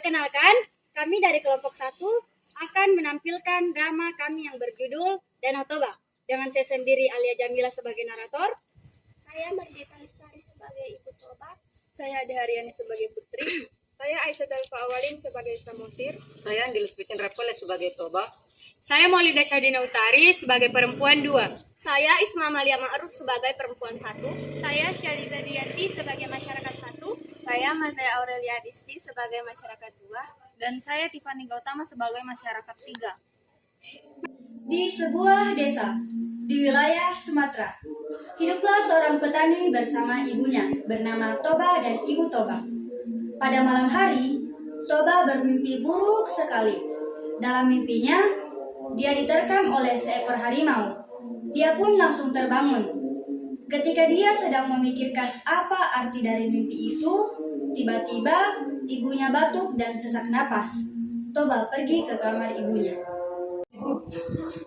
Perkenalkan, kami dari kelompok 1 akan menampilkan drama kami yang berjudul Danau Toba dengan saya sendiri Alia Jamila sebagai narator. Saya Mardita Lestari sebagai Ibu Toba. Saya Ade Haryani sebagai Putri. Saya Aisyah Talfa Awalin sebagai Samosir. Saya Andilis Pitin Rapole sebagai Toba. Saya Maulida Syadina Utari sebagai perempuan 2. Saya Isma Malia Ma'ruf sebagai perempuan 1. Saya Syaliza Dianti sebagai masyarakat 1. Saya Mazaya Aurelia Disti sebagai masyarakat 2. Dan saya Tiffany Gautama sebagai masyarakat 3. Di sebuah desa di wilayah Sumatera, hiduplah seorang petani bersama ibunya bernama Toba dan Ibu Toba. Pada malam hari, Toba bermimpi buruk sekali. Dalam mimpinya, dia diterkam oleh seekor harimau. Dia pun langsung terbangun. Ketika dia sedang memikirkan apa arti dari mimpi itu, tiba-tiba ibunya batuk dan sesak napas. Toba pergi ke kamar ibunya.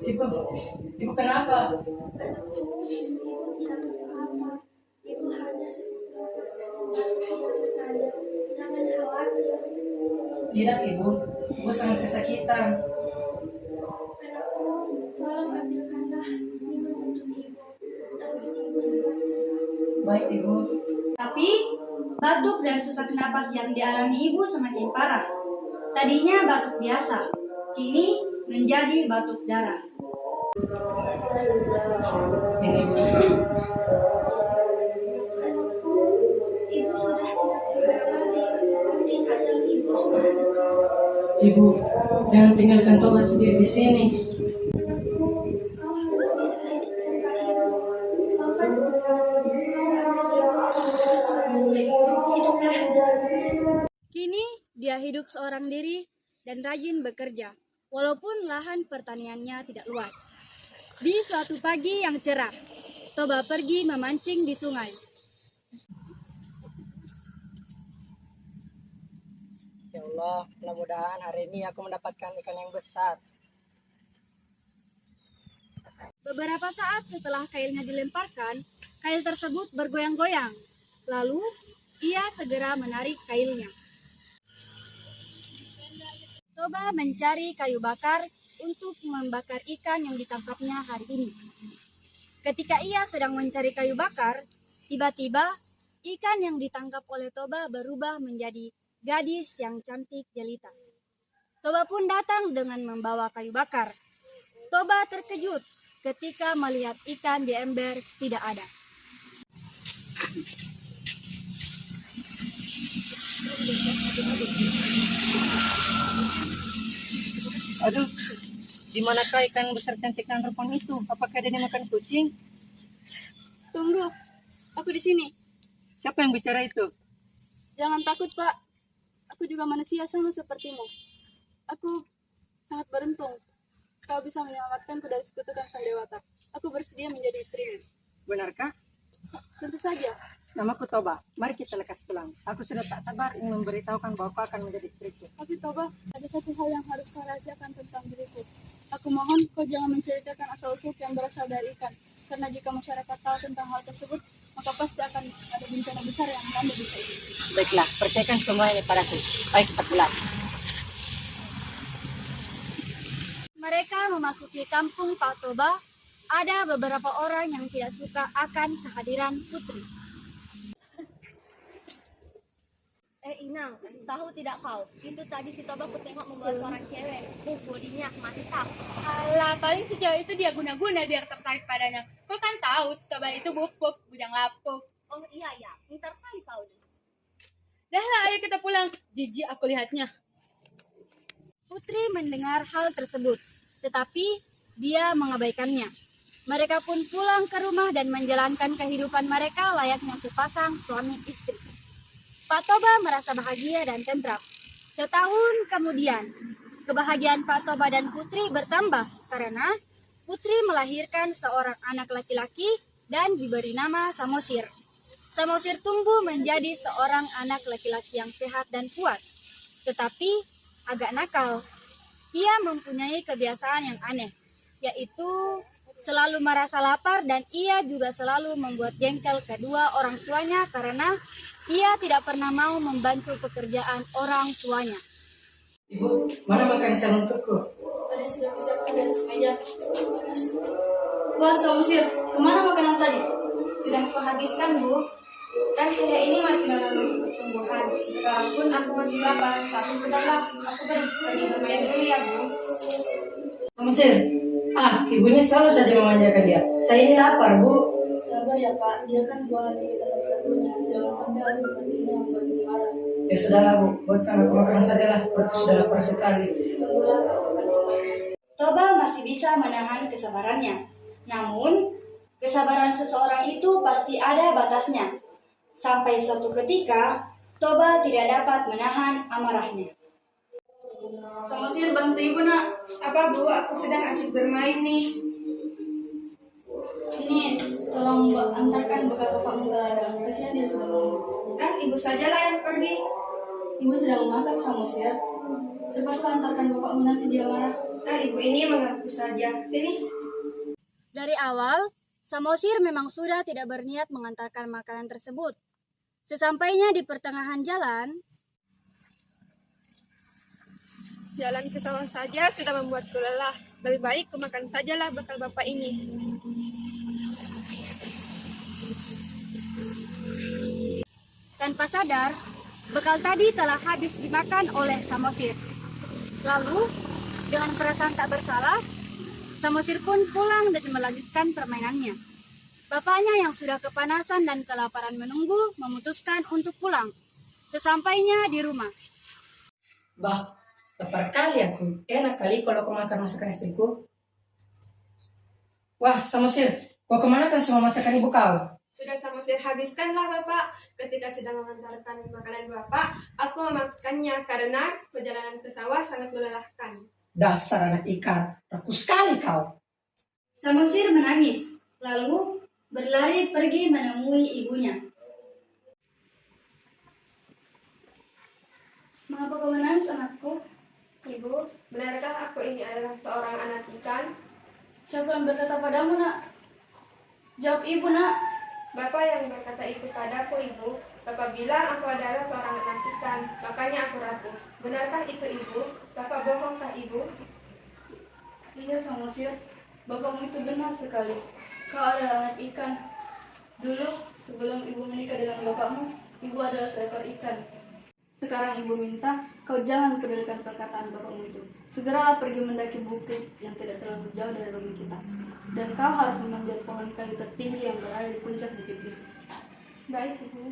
Ibu kenapa? Ibu tidak apa-apa. Ibu hanya sesak nafas biasa saja. Jangan khawatir. Tidak ibu sangat kesakitan. Anakku, tolong ambilkanlah minum untuk ibu. Nafas ibu sangat sesak. Baik ibu. Tapi, batuk dan sesak napas yang dialami ibu semakin parah. Tadinya batuk biasa, kini menjadi batuk darah. Ini ibu. Anakku, ibu sudah tidak tahan lagi. Mungkin ajal ibu sudah dekat. Ibu, jangan tinggalkan Toba sendiri di sini. Anakku, kau harus bisa hidup tanpa ibu. Kau kan kuat. Kau adalah ibu yang hiduplah. Kini, dia hidup seorang diri dan rajin bekerja, walaupun lahan pertaniannya tidak luas. Di suatu pagi yang cerah, Toba pergi memancing di sungai. Ya Allah, mudah-mudahan hari ini aku mendapatkan ikan yang besar. Beberapa saat setelah kailnya dilemparkan, kail tersebut bergoyang-goyang. Lalu, ia segera menarik kailnya. Toba mencari kayu bakar untuk membakar ikan yang ditangkapnya hari ini. Ketika ia sedang mencari kayu bakar, tiba-tiba ikan yang ditangkap oleh Toba berubah menjadi gadis yang cantik jelita. Toba pun datang dengan membawa kayu bakar. Toba terkejut ketika melihat ikan di ember tidak ada. Aduh, di manakah ikan besar cantik dan rupan itu? Apakah dia dimakan kucing? Tunggu, aku di sini. Siapa yang bicara itu? Jangan takut, Pak. Aku juga manusia sama sepertimu. Aku sangat beruntung. Kau bisa menyelamatkanku dari sekutukan sang dewata. Aku bersedia menjadi istrimu. Benarkah? Tentu saja. Namaku Toba. Mari kita lekas pulang. Aku sudah tak sabar ingin memberitahukan bahwa kau akan menjadi istriku. Tapi Toba, ada satu hal yang harus kau rahasiakan tentang diriku. Aku mohon kau jangan menceritakan asal-usul yang berasal dari ikan. Karena jika masyarakat tahu tentang hal tersebut, maka pasti akan ada bencana besar yang melanda desa ini. Baiklah, percayakan semua ini padaku. Baik, kita pulang. Mereka memasuki kampung Pak Toba. Ada beberapa orang yang tidak suka akan kehadiran Putri. Inang, tahu tidak kau? Itu tadi si Toba ku tengok membawa seorang cewek. Bodinya mantap. Alah, paling si cewek itu dia guna-guna biar tertarik padanya. Kau kan tahu si Toba itu bupuk, bujang lapuk. Oh iya ya, pintar kali kau. Dah lah, ayo kita pulang. Jijik aku lihatnya. Putri mendengar hal tersebut, tetapi dia mengabaikannya. Mereka pun pulang ke rumah dan menjalankan kehidupan mereka layaknya sepasang suami istri. Pak Toba merasa bahagia dan tentram. Setahun kemudian, kebahagiaan Pak Toba dan Putri bertambah karena Putri melahirkan seorang anak laki-laki dan diberi nama Samosir. Samosir tumbuh menjadi seorang anak laki-laki yang sehat dan kuat, tetapi agak nakal. Ia mempunyai kebiasaan yang aneh, yaitu selalu merasa lapar dan ia juga selalu membuat jengkel kedua orang tuanya karena ia tidak pernah mau membantu pekerjaan orang tuanya. Ibu, mana makan siang untukku? Tadi sudah disiapkan di atas meja. Wah, Samosir, kemana makanan tadi? Sudah kuhabiskan, Bu. Kan saya ini masih dalam masa pertumbuhan. Sekarang pun aku masih lapar, tapi sudahlah, aku pergi bermain dulu ya, Bu. Samosir, ibunya selalu saja memanjakan dia. Saya ini lapar, Bu. Sabar ya Pak, dia kan buah hati kita satu-satunya. Jangan sampai hal seperti ini membuat marah. Ya sudahlah, Bu. Buatkan aku makan sajalah. Perutku sudah lapar sekali. Tunggulah, aku akan coba. Toba masih bisa menahan kesabarannya. Namun, kesabaran seseorang itu pasti ada batasnya. Sampai suatu ketika, Toba tidak dapat menahan amarahnya. Samosir, bantu ibu nak. Apa, Bu? Aku sedang asyik bermain nih. Ini, tolong antarkan bekal bapakmu ke ladang. Kasihan dia sudah menunggu. Ibu sajalah yang pergi. Ibu sedang memasak, Samosir. Cepatlah antarkan bapakmu, nanti dia marah. Ibu ini mengaku saja. Sini. Dari awal, Samosir memang sudah tidak berniat mengantarkan makanan tersebut. Sesampainya di pertengahan jalan, Jalan ke sawah saja sudah membuatku lelah. Lebih baik ku makan sajalah bekal bapak ini. tanpa sadar, bekal tadi telah habis dimakan oleh Samosir. Lalu, dengan perasaan tak bersalah, Samosir pun pulang dan melanjutkan permainannya. Bapaknya yang sudah kepanasan dan kelaparan menunggu memutuskan untuk pulang. Sesampainya di rumah, Bah, lapar kali aku. Enak kali kalau kau makan masakan istriku. Wah, Samosir, kau kemana kan semua masakan ibu kau? Sudah Samosir habiskanlah bapak. Ketika sedang mengantarkan makanan bapak, aku memakannya karena perjalanan ke sawah sangat melelahkan. Dasar anak ikan, rakus sekali kau. Samosir menangis, lalu berlari pergi menemui ibunya. Mengapa kau menangis, anakku? Ibu, benarkah aku ini adalah seorang anak ikan? Siapa yang berkata padamu, nak? Jawab ibu, nak. Bapak yang berkata itu padaku, Ibu. Bapak bilang aku adalah seorang anak ikan, makanya aku rakus. Benarkah itu, Ibu? Bapak bohongkah, Ibu? Iya, Samosir. Bapakmu itu benar sekali. Kau adalah anak ikan. Dulu, sebelum ibu menikah dengan bapakmu, ibu adalah seekor ikan. Sekarang ibu minta, kau jangan pedulikan perkataan bapakmu itu. Segeralah pergi mendaki bukit yang tidak terlalu jauh dari rumah kita. Dan kau harus memanjat pohon kayu tertinggi yang berada di puncak bukit itu. Baik, Ibu.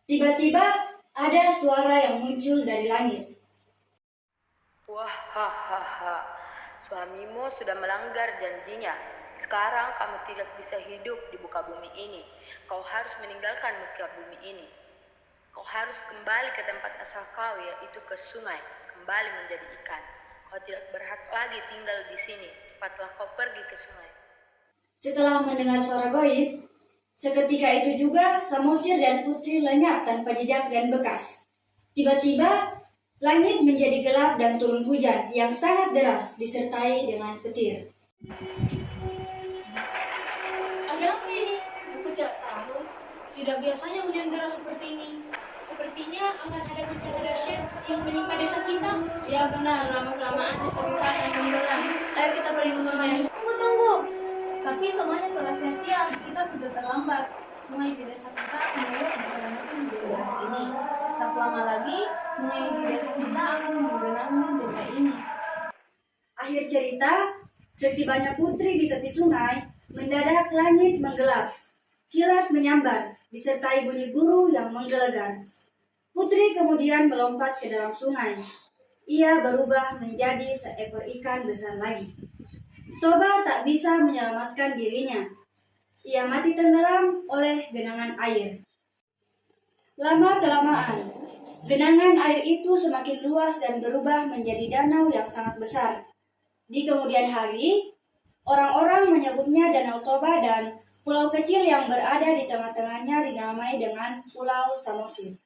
Tiba-tiba ada suara yang muncul dari langit. Wah, suamimu sudah melanggar janjinya. Sekarang kamu tidak bisa hidup di muka bumi ini. Kau harus meninggalkan muka bumi ini. Kau harus kembali ke tempat asal kau, yaitu ke sungai, kembali menjadi ikan. Kau tidak berhak lagi tinggal di sini. Cepatlah kau pergi ke sungai. Setelah mendengar suara goib, seketika itu juga Samosir dan Putri lenyap tanpa jejak dan bekas. Tiba-tiba, langit menjadi gelap dan turun hujan yang sangat deras disertai dengan petir. Ada apa ini? Aku tidak tahu. Tidak biasanya hujan deras seperti ini. Sepertinya akan ada bencana dahsyat yang menimpa desa kita. Ya benar, lama-kelamaan desa kita akan tenggelam. Ayo kita pergi ke bermain. Tunggu. Tapi semuanya telah sia-sia. Kita sudah terlambat. Sungai di desa kita akan meluap bagaimanapun di deras ini. Tak lama lagi, sungai di desa kita akan menggenangi desa ini. Akhir cerita, setibanya Putri di tepi sungai, mendadak langit menggelap. Kilat menyambar, disertai bunyi guru yang menggelegar. Putri kemudian melompat ke dalam sungai. Ia berubah menjadi seekor ikan besar lagi. Toba tak bisa menyelamatkan dirinya. Ia mati tenggelam oleh genangan air. Lama-kelamaan, genangan air itu semakin luas dan berubah menjadi danau yang sangat besar. Di kemudian hari, orang-orang menyebutnya Danau Toba dan pulau kecil yang berada di tengah-tengahnya dinamai dengan Pulau Samosir.